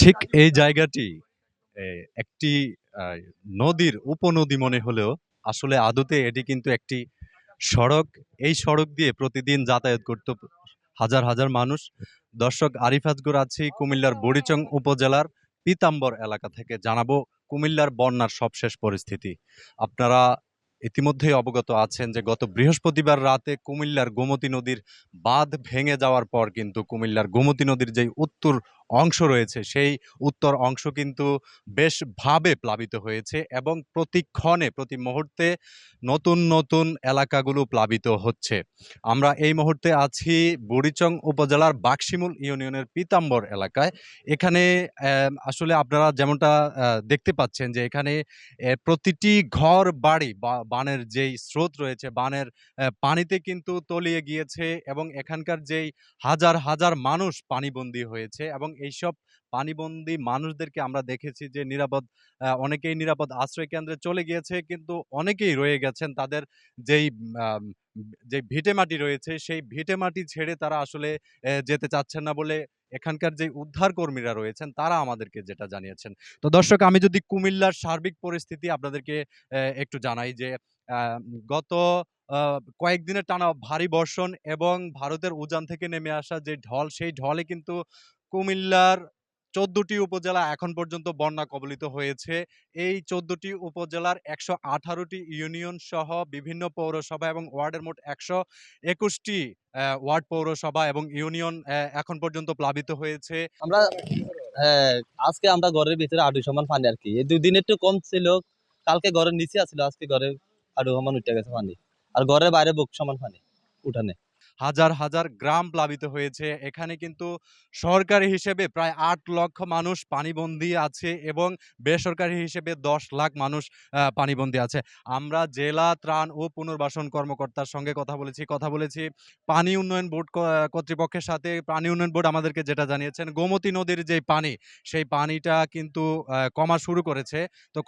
ঠিক এই জায়গাটি একটি আ নদীর উপনদী মনে হলেও আসলে আদতে এটি কিন্তু একটি সড়ক। এই সড়ক দিয়ে প্রতিদিন যাতায়াত করত হাজার, হাজার মানুষ। দর্শক আরিফ আজগর আছি কুমিল্লার বুড়িচং উপজেলার পীতাম্বর এলাকা থেকে। জানাবো কুমিল্লার বন্যার সবশেষ পরিস্থিতি। আপনারা ইতিমধ্যেই অবগত আছেন যে গত বৃহস্পতিবার রাতে কুমিল্লার গোমতী নদীর বাঁধ ভেঙে যাওয়ার পর কিন্তু কুমিল্লার গোমতী নদীর যেই উত্তর অংশ রয়েছে সেই উত্তর অংশ কিন্তু বেশভাবে প্লাবিত হয়েছে এবং প্রতিক্ষণে প্রতি মুহূর্তে নতুন নতুন এলাকাগুলো প্লাবিত হচ্ছে। আমরা এই মুহূর্তে আছি বুড়িচং উপজেলার বাকশিমুল ইউনিয়নের পীতাম্বর এলাকায়। এখানে আসলে আপনারা যেমনটা দেখতে পাচ্ছেন যে এখানে প্রতিটি ঘর বাড়ি বা বানের যেই স্রোত রয়েছে, বানের পানিতে কিন্তু তলিয়ে গিয়েছে এবং এখানকার যেই হাজার, হাজার মানুষ পানিবন্দী হয়েছে এবং এইসব পানিবন্দী মানুষদেরকে আমরা দেখেছি যে অনেকেই নিরাপদ আশ্রয় কেন্দ্রে চলে গিয়েছে, কিন্তু অনেকেই রয়ে গেছেন তাদের যেই আম যে ভিটেমাটি রয়েছে সেই ভিটেমাটি ছেড়ে তারা আসলে যেতে চাচ্ছেন না বলে এখানকার যে উদ্ধার কর্মীরা রয়েছেন তারা আমাদেরকে যেটা জানিয়েছেন। তো দর্শক আমি যদি কুমিল্লার সার্বিক পরিস্থিতি আপনাদেরকে একটু জানাই যে আ গত আ কয়েকদিনের টানা ভারী বর্ষণ এবং ভারতের উজান থেকে নেমে আসা যে ঢল, সেই ঢলে কিন্তু কুমিল্লার ১৪ টি উপজেলা এখন পর্যন্ত বন্যা কবলিত হয়েছে। এই ১৪ টি উপজেলার ১১৮ টি ইউনিয়ন সহ বিভিন্ন পৌরসভা এবং ওয়ার্ডের মোট ১২১ টি ওয়ার্ড পৌরসভা এবং ইউনিয়ন এখন পর্যন্ত প্লাবিত হয়েছে। আমরা হ্যাঁ, আজকে আমরা ঘরের ভিতরে হাঁটু সমান পানি আর কি। এই ২ দিন একটু কম ছিল। কালকে ঘরের নিচে আছিল, আজকে ঘরে হাঁটু সমান উঠে গেছে পানি। আর ঘরের বাইরে বুক সমান পানি উঠানে। হাজার, হাজার গ্রাম প্লাবিত হয়েছে। এখানে কিন্তু সরকারি হিসেবে প্রায় ৮ লক্ষ মানুষ পানিবন্দী আছে এবং বেসরকারি হিসেবে ১০ লাখ মানুষ পানিবন্দী আছে। আমরা জেলা ত্রাণ ও পুনর্বাসন কর্মকর্তার সঙ্গে কথা বলেছি পানি উন্নয়ন বোর্ড কর্তৃপক্ষের সাথে। পানি উন্নয়ন বোর্ড আমাদেরকে যেটা জানিয়েছেন, গোমতী নদীর যেই পানি, সেই পানিটা কিন্তু কমা শুরু করেছে। তো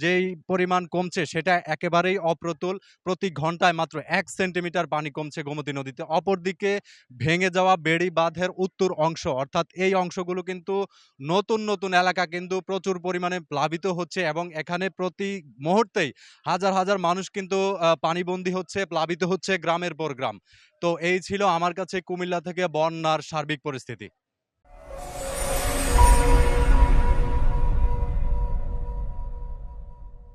যেই পরিমাণ কমছে সেটা একেবারেই অপ্রতুল। প্রতি ঘন্টায় মাত্র ১ সেন্টিমিটার পানি কমছে গোমতী নদীতে। অপরদিকে ভেঙে যাওয়া বেড়ি বাঁধের উত্তর অংশ অর্থাৎ এই অংশগুলো কিন্তু নতুন, নতুন এলাকা কিন্তু প্রচুর পরিমাণে প্লাবিত হচ্ছে এবং এখানে প্রতি মুহূর্তেই হাজার, হাজার মানুষ কিন্তু পানিবন্দী হচ্ছে, প্লাবিত হচ্ছে গ্রামের পর গ্রাম। তো এই ছিল আমার কাছে কুমিল্লা থেকে বন্যার সার্বিক পরিস্থিতি।